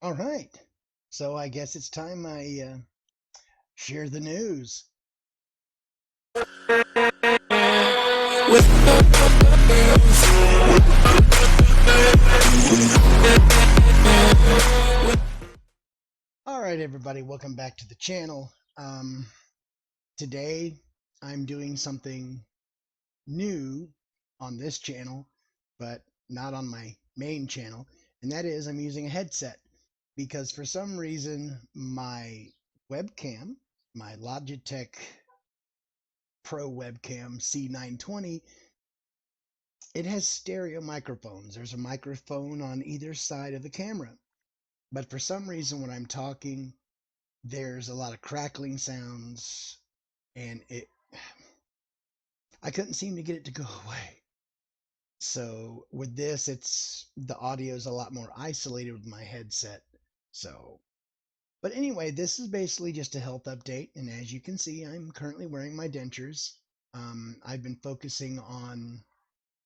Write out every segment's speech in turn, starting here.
All right. So I guess it's time I share the news. All right, everybody, welcome back to the channel. Today I'm doing something new on this channel, but not on my main channel, and that is I'm using a headset because for some reason my webcam, my Logitech Pro webcam C920, it has stereo microphones. There's a microphone on either side of the camera. But for some reason, when I'm talking, there's a lot of crackling sounds, and I couldn't seem to get it to go away. So with this, it's the audio is a lot more isolated with my headset. So, but anyway, this is basically just a health update, and as you can see, I'm currently wearing my dentures. I've been focusing on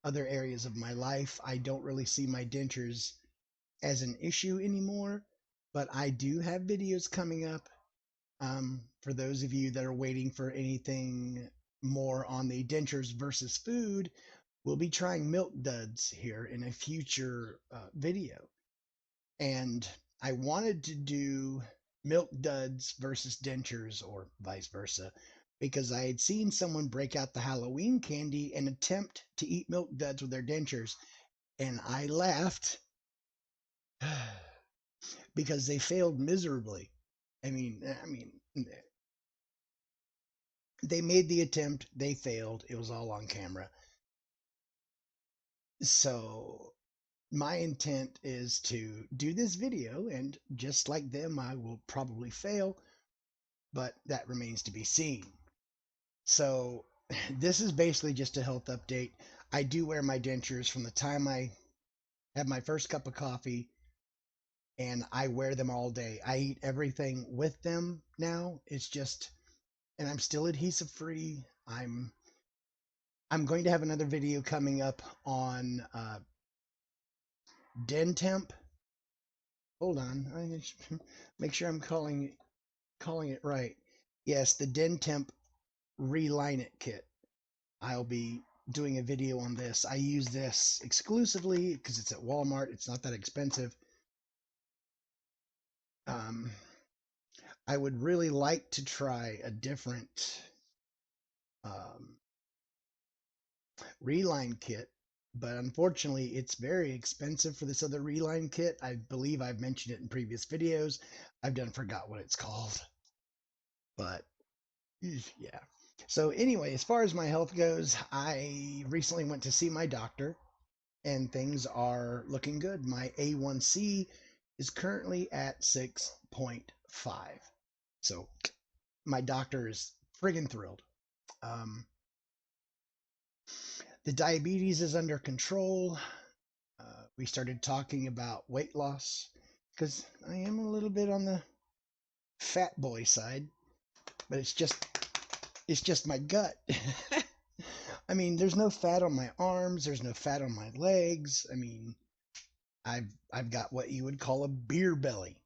other areas of my life. I don't really see my dentures as an issue anymore, but I do have videos coming up. For those of you that are waiting for anything more on the dentures versus food, we'll be trying milk duds here in a future video. And I wanted to do milk duds versus dentures or vice versa because I had seen someone break out the Halloween candy and attempt to eat milk duds with their dentures, and I laughed because they failed miserably. I mean, they made the attempt, they failed. It was all on camera. So my intent is to do this video, and just like them, I will probably fail, but that remains to be seen. So this is basically just a health update. I do wear my dentures from the time I have my first cup of coffee, and I wear them all day. I eat everything with them now. It's just, and I'm still adhesive free. I'm going to have another video coming up on Dentemp. Hold on, I make sure I'm calling it right. Yes, the Dentemp Reline It kit. I'll be doing a video on this. I use this exclusively because it's at Walmart. It's not that expensive. Um, I would really like to try a different um, reline kit, but unfortunately it's very expensive for this other reline kit. I believe I've mentioned it in previous videos. I've done forgot what it's called, but yeah. So anyway, as far as my health goes, I recently went to see my doctor and things are looking good. My A1C is currently at 6.5. So my doctor is friggin' thrilled. Um, the diabetes is under control. We started talking about weight loss because I am a little bit on the fat boy side, but it's just my gut. I mean, there's no fat on my arms, there's no fat on my legs. I mean, I've got what you would call a beer belly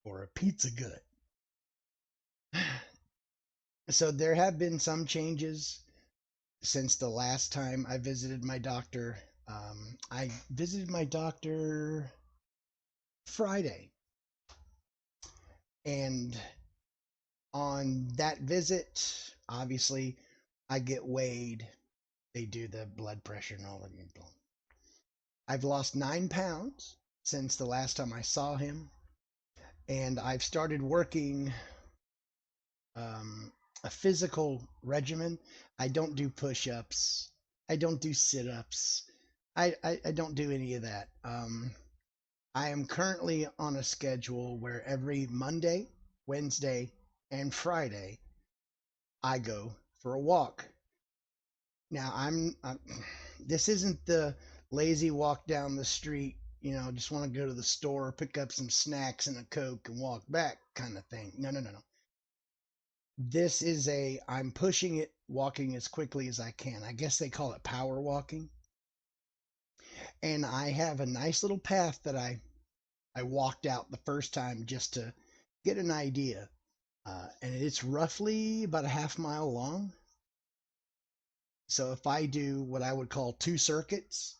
or a pizza gut. So there have been some changes since the last time I visited my doctor. I visited my doctor Friday, and on that visit, obviously, I get weighed. They do the blood pressure and all of it. I've lost 9 pounds since the last time I saw him, and I've started working um, a physical regimen. I don't do push-ups. I don't do sit-ups. I don't do any of that. I am currently on a schedule where every Monday, Wednesday, and Friday I go for a walk. Now this isn't the lazy walk down the street, just want to go to the store, pick up some snacks and a Coke and walk back kind of thing. No, no, no, no. This is I'm pushing it, walking as quickly as I can. I guess they call it power walking. And I have a nice little path that I I walked out the first time just to get an idea. And it's roughly about a half mile long. So if I do what I would call 2 circuits,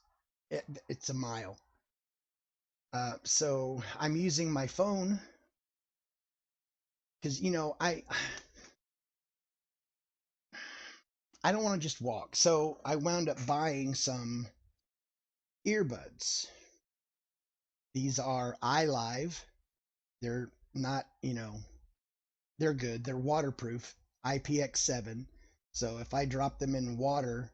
it's a mile. So I'm using my phone because I don't want to just walk. So I wound up buying some earbuds. These are iLive. They're not, they're good. They're waterproof, IPX7. So if I drop them in water,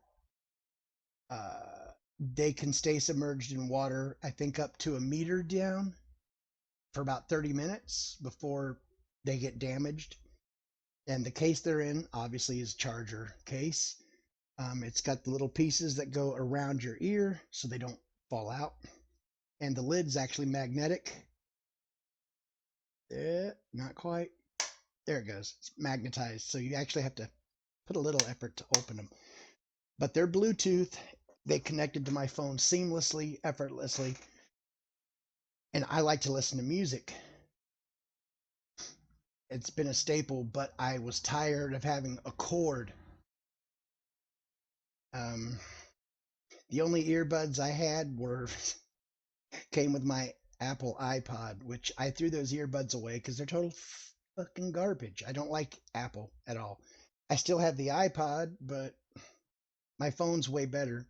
they can stay submerged in water, I think up to a meter down for about 30 minutes before they get damaged. And the case they're in obviously is charger case. It's got the little pieces that go around your ear so they don't fall out. And the lid's actually magnetic. Not quite. There it goes. It's magnetized. So you actually have to put a little effort to open them. But they're Bluetooth. They connected to my phone seamlessly, effortlessly. And I like to listen to music. It's been a staple, but I was tired of having a cord. The only earbuds I had came with my Apple iPod, which I threw those earbuds away because they're total fucking garbage. I don't like Apple at all. I still have the iPod, but my phone's way better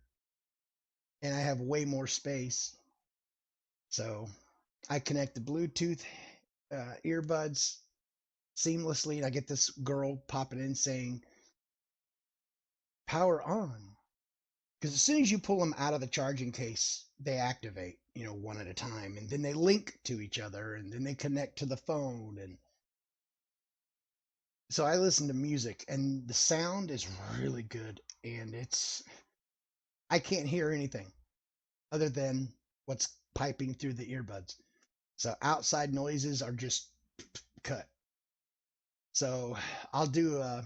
and I have way more space. So I connect the Bluetooth earbuds seamlessly, and I get this girl popping in saying, power on. Because as soon as you pull them out of the charging case, they activate, one at a time, and then they link to each other, and then they connect to the phone. And so I listen to music, and the sound is really good, and I can't hear anything other than what's piping through the earbuds. So outside noises are just cut. So I'll do a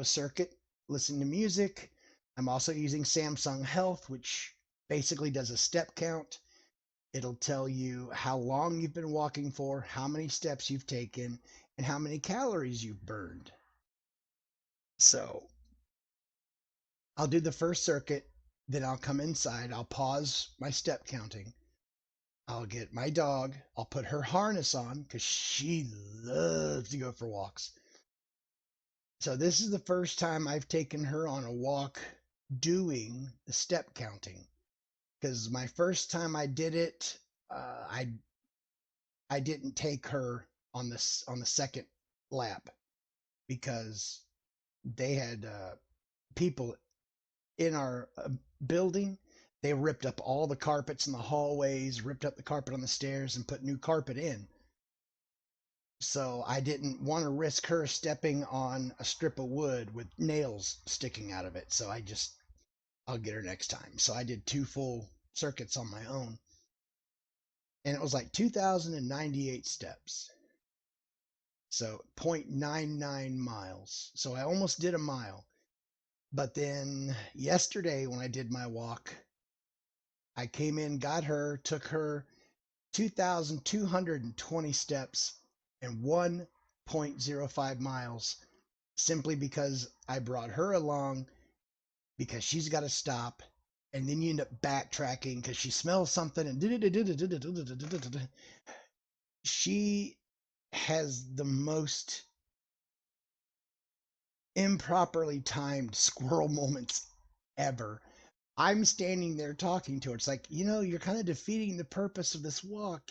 circuit, listen to music. I'm also using Samsung Health, which basically does a step count. It'll tell you how long you've been walking for, how many steps you've taken, and how many calories you've burned. So I'll do the first circuit, then I'll come inside, I'll pause my step counting. I'll get my dog, I'll put her harness on because she loves to go for walks. So this is the first time I've taken her on a walk doing the step counting, because my first time I did it, I didn't take her on the second lap because they had people in our building. They ripped up all the carpets in the hallways, ripped up the carpet on the stairs, and put new carpet in. So I didn't want to risk her stepping on a strip of wood with nails sticking out of it. So I'll get her next time. So I did 2 full circuits on my own. And it was like 2,098 steps. So 0.99 miles. So I almost did a mile. But then yesterday when I did my walk, I came in, got her, took her 2,220 steps and 1.05 miles, simply because I brought her along because she's got to stop, and then you end up backtracking because she smells something, and she has the most improperly timed squirrel moments ever. I'm standing there talking to her. It's like, you're kind of defeating the purpose of this walk.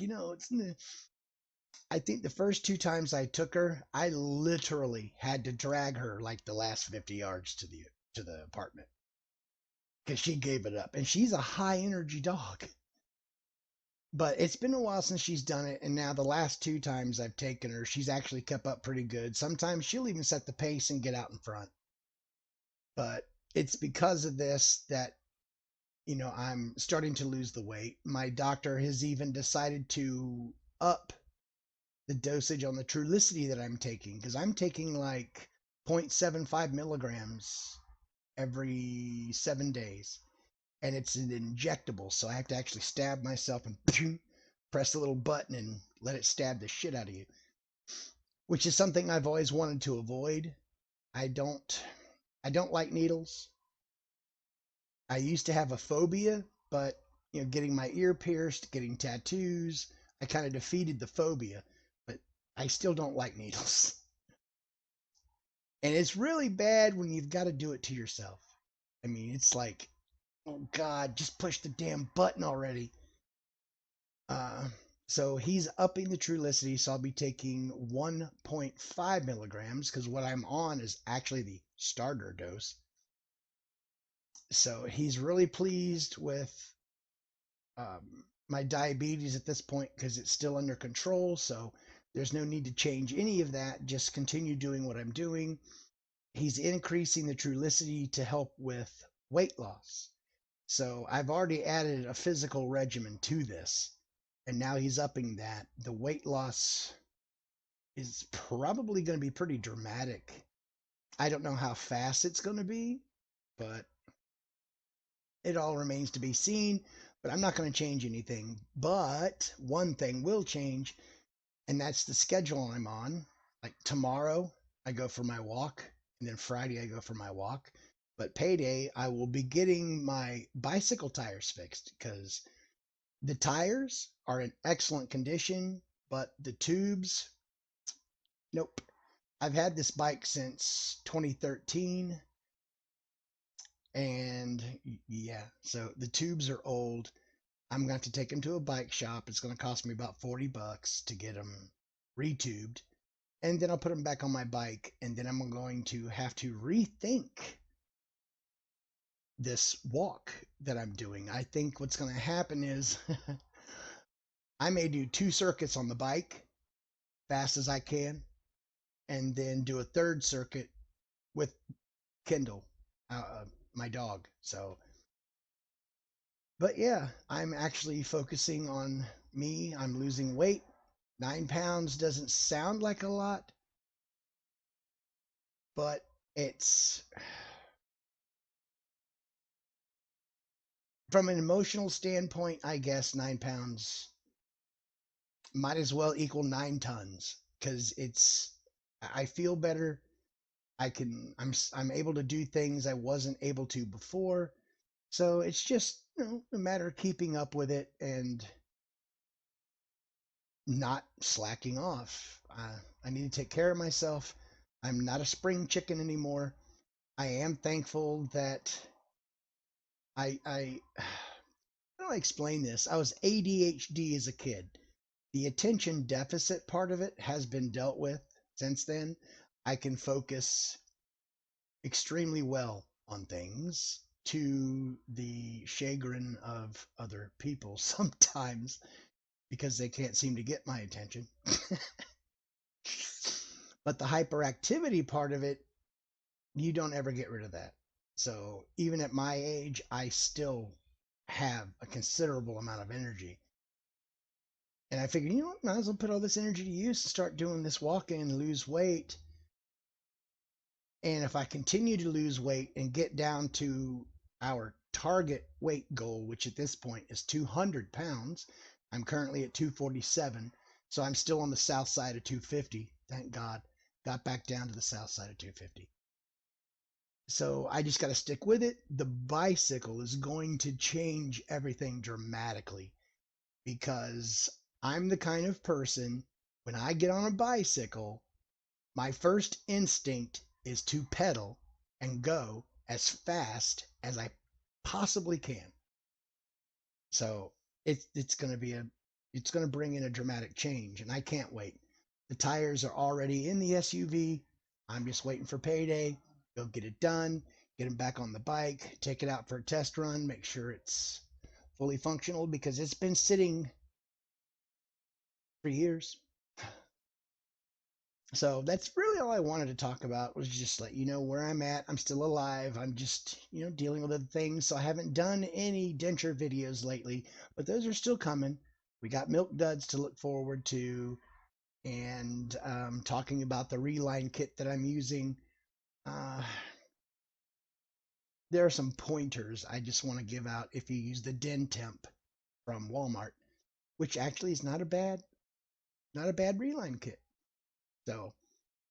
I think the first 2 times I took her, I literally had to drag her like the last 50 yards to the apartment because she gave it up. And she's a high energy dog. But it's been a while since she's done it, and now the last 2 times I've taken her, she's actually kept up pretty good. Sometimes she'll even set the pace and get out in front. But it's because of this that I'm starting to lose the weight. My doctor has even decided to up the dosage on the Trulicity that I'm taking, because I'm taking like 0.75 milligrams every 7 days, and it's an injectable, so I have to actually stab myself and press the little button and let it stab the shit out of you, which is something I've always wanted to avoid. I don't I don't like needles. I used to have a phobia, but getting my ear pierced, getting tattoos, I kind of defeated the phobia, but I still don't like needles. And it's really bad when you've got to do it to yourself. I mean, it's like, oh God, just push the damn button already. Uh, so he's upping the Trulicity, so I'll be taking 1.5 milligrams because what I'm on is actually the starter dose. So he's really pleased with my diabetes at this point because it's still under control. So there's no need to change any of that. Just continue doing what I'm doing. He's increasing the Trulicity to help with weight loss. So I've already added a physical regimen to this, and now he's upping that. The weight loss is probably going to be pretty dramatic. I don't know how fast it's going to be, but it all remains to be seen. But I'm not going to change anything. But one thing will change, and that's the schedule I'm on. Like tomorrow, I go for my walk, and then Friday, I go for my walk. But payday, I will be getting my bicycle tires fixed because the tires are in excellent condition, but the tubes, nope. I've had this bike since 2013, and yeah, so the tubes are old. I'm going to have to take them to a bike shop. It's going to cost me about $40 to get them retubed, and then I'll put them back on my bike, and then I'm going to have to rethink this walk that I'm doing. I think what's going to happen is I may do 2 circuits on the bike fast as I can, and then do a third circuit with Kendall, my dog. So, but yeah, I'm actually focusing on me. I'm losing weight. 9 pounds doesn't sound like a lot, but it's from an emotional standpoint, I guess 9 pounds might as well equal 9 tons because I feel better. I'm able to do things I wasn't able to before. So it's just, a matter of keeping up with it and not slacking off. I need to take care of myself. I'm not a spring chicken anymore. I am thankful that I how do I explain this? I was ADHD as a kid. The attention deficit part of it has been dealt with since then. I can focus extremely well on things to the chagrin of other people sometimes because they can't seem to get my attention. But the hyperactivity part of it, you don't ever get rid of that. So even at my age, I still have a considerable amount of energy. And I figured, might as well put all this energy to use and start doing this walking and lose weight. And if I continue to lose weight and get down to our target weight goal, which at this point is 200 pounds, I'm currently at 247. So I'm still on the south side of 250. Thank God. Got back down to the south side of 250. So I just got to stick with it. The bicycle is going to change everything dramatically because I'm the kind of person, when I get on a bicycle, my first instinct is to pedal and go as fast as I possibly can. So it's going to be it's going to bring in a dramatic change, and I can't wait. The tires are already in the SUV. I'm just waiting for payday. Go get it done, get them back on the bike, take it out for a test run, make sure it's fully functional because it's been sitting for years. So that's really all I wanted to talk about, was just let you know where I'm at. I'm still alive. I'm just, dealing with other things. So I haven't done any denture videos lately, but those are still coming. We got milk duds to look forward to, and talking about the reline kit that I'm using. There are some pointers I just want to give out if you use the Den Temp from Walmart. which actually is not a bad reline kit. So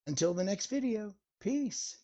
until the next video, peace.